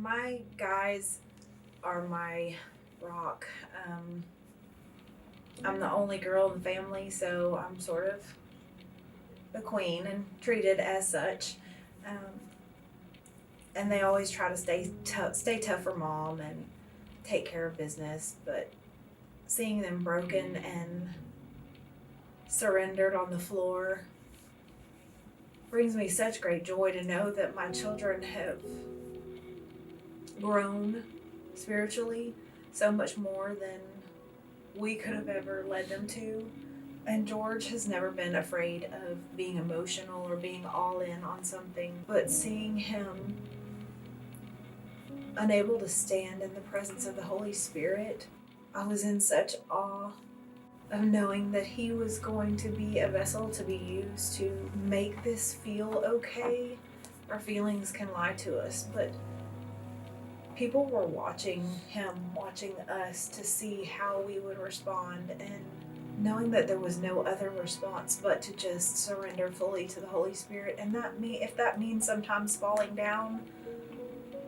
My guys are my rock. I'm the only girl in the family, so I'm sort of the queen and treated as such. Um, and they always try to stay tough for mom and take care of business. But seeing them broken and surrendered on the floor brings me such great joy to know that my children have grown spiritually so much more than we could have ever led them to. And George has never been afraid of being emotional or being all in on something, but seeing him unable to stand in the presence of the Holy Spirit, I was in such awe of knowing that he was going to be a vessel to be used to make this feel okay. Our feelings can lie to us, but people were watching him, watching us to see how we would respond, and knowing that there was no other response but to just surrender fully to the Holy Spirit. And if that means sometimes falling down,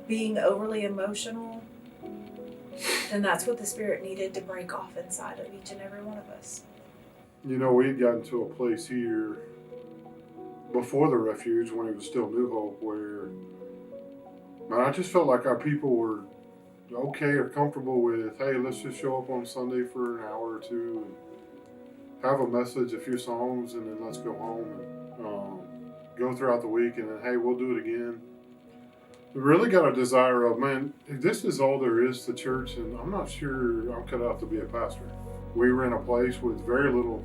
being overly emotional, then that's what the Spirit needed to break off inside of each and every one of us. We had gotten to a place here before the refuge when it was still New Hope where, man, I just felt like our people were okay or comfortable with, hey, let's just show up on Sunday for an hour or two and have a message, a few songs, and then let's go home and go throughout the week, and then, hey, we'll do it again. We really got a desire of, man, if this is all there is to church, and I'm not sure I'm cut out to be a pastor. We were in a place with very little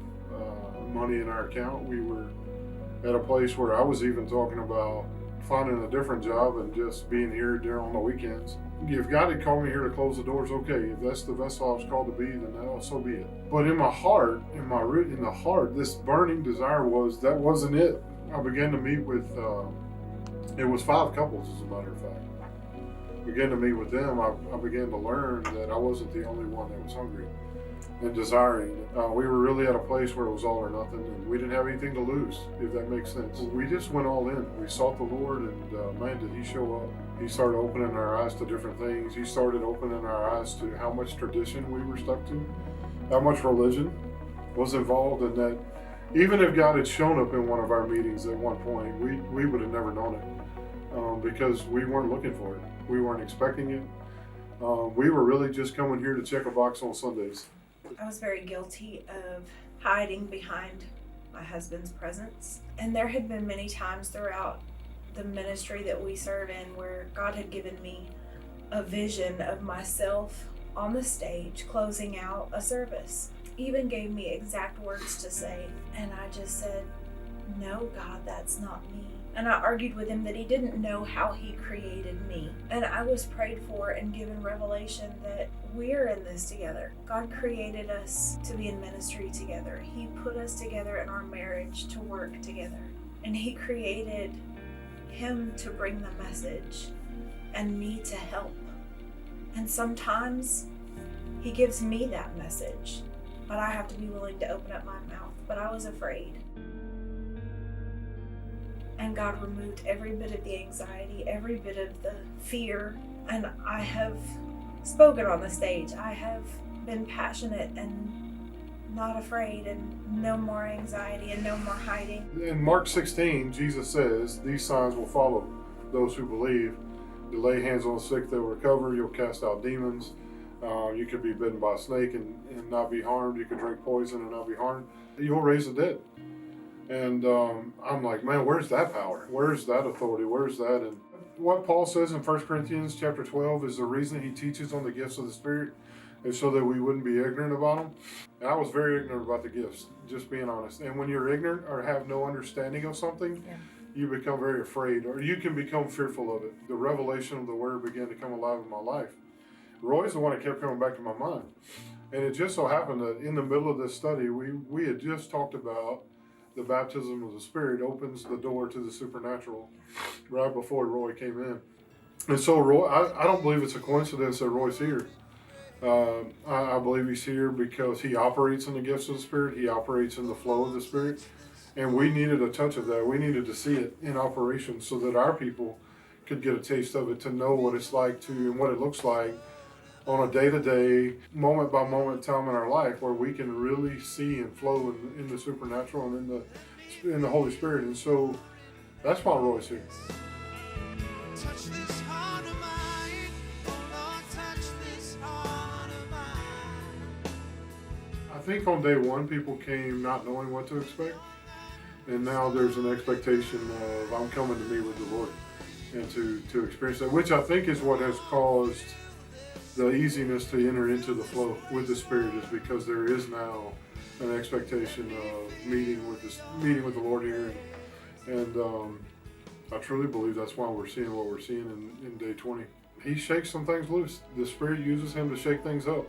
money in our account. We were at a place where I was even talking about finding a different job and just being here during on the weekends. If God had called me here to close the doors, okay. If that's the vessel I was called to be, then so be it. But in my heart, in the heart, this burning desire that wasn't it. I began to meet with, it was 5 couples, as a matter of fact. Began to meet with them. I began to learn that I wasn't the only one that was hungry and desiring. We were really at a place where it was all or nothing, and we didn't have anything to lose, if that makes sense. We just went all in. We sought the Lord, and man, did He show up. He started opening our eyes to different things. He started opening our eyes to how much tradition we were stuck to, how much religion was involved in that. Even if God had shown up in one of our meetings at one point, we would have never known it because we weren't looking for it. We weren't expecting it. We were really just coming here to check a box on Sundays. I was very guilty of hiding behind my husband's presence. And there had been many times throughout the ministry that we serve in where God had given me a vision of myself on the stage closing out a service. Even gave me exact words to say, and I just said, no, God, that's not me. And I argued with him that he didn't know how he created me. And I was prayed for and given revelation that we're in this together. God created us to be in ministry together. He put us together in our marriage to work together. And He created him to bring the message and me to help. And sometimes He gives me that message, but I have to be willing to open up my mouth. But I was afraid. And God removed every bit of the anxiety, every bit of the fear. And I have spoken on the stage. I have been passionate and not afraid, and no more anxiety and no more hiding. In Mark 16, Jesus says, these signs will follow those who believe. You lay hands on the sick, they'll recover. You'll cast out demons. You could be bitten by a snake and not be harmed. You could drink poison and not be harmed. You'll raise the dead. And I'm like, man, where's that power? Where's that authority? Where's that? And what Paul says in 1 Corinthians chapter 12 is the reason he teaches on the gifts of the Spirit is so that we wouldn't be ignorant about them. And I was very ignorant about the gifts, just being honest. And when you're ignorant or have no understanding of something, you become very afraid, or you can become fearful of it. The revelation of the Word began to come alive in my life. Roy's the one that kept coming back to my mind. And it just so happened that in the middle of this study, we had just talked about the baptism of the Spirit opens the door to the supernatural right before Roy came in. And so Roy, I don't believe it's a coincidence that Roy's here. I believe he's here because he operates in the gifts of the Spirit. He operates in the flow of the Spirit. And we needed a touch of that. We needed to see it in operation so that our people could get a taste of it, to know what it's like to and what it looks like on a day-to-day, moment-by-moment time in our life, where we can really see and flow in the supernatural and in the Holy Spirit. And so that's why Roy's here. Touch this heart of mine, oh Lord, touch this heart of mine. I think on day one, people came not knowing what to expect. And now there's an expectation of, I'm coming to meet with the Lord and to experience that, which I think is what has caused the easiness to enter into the flow with the Spirit, is because there is now an expectation of meeting with the Lord here. And I truly believe that's why we're seeing what we're seeing in day 20. He shakes some things loose. The Spirit uses him to shake things up.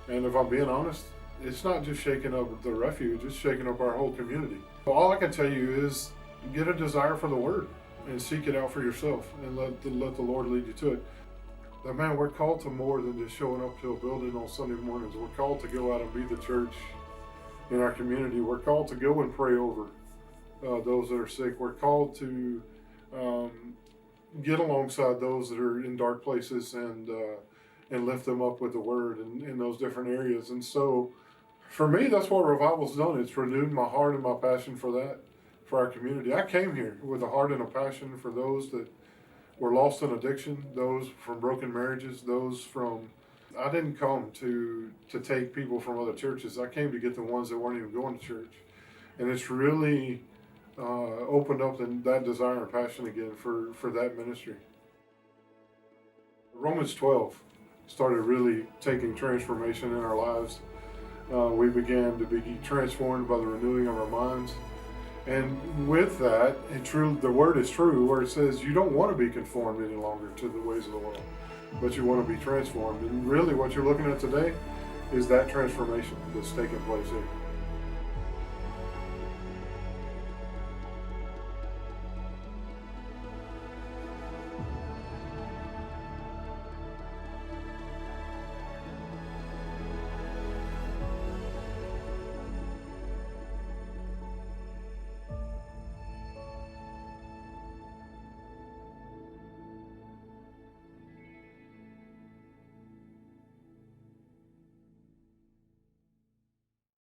And if I'm being honest, it's not just shaking up the refuge, it's shaking up our whole community. All I can tell you is get a desire for the Word and seek it out for yourself, and let the Lord lead you to it. But man, we're called to more than just showing up to a building on Sunday mornings. We're called to go out and be the church in our community. We're called to go and pray over those that are sick. We're called to get alongside those that are in dark places and lift them up with the Word in those different areas. And so for me, that's what revival's done. It's renewed my heart and my passion for that, for our community. I came here with a heart and a passion for those that were lost in addiction, those from broken marriages, I didn't come to take people from other churches. I came to get the ones that weren't even going to church. And it's really opened up that desire and passion again for that ministry. Romans 12 started really taking transformation in our lives. We began to be transformed by the renewing of our minds. And with that, the word is true, where it says you don't want to be conformed any longer to the ways of the world, but you want to be transformed. And really what you're looking at today is that transformation that's taking place here.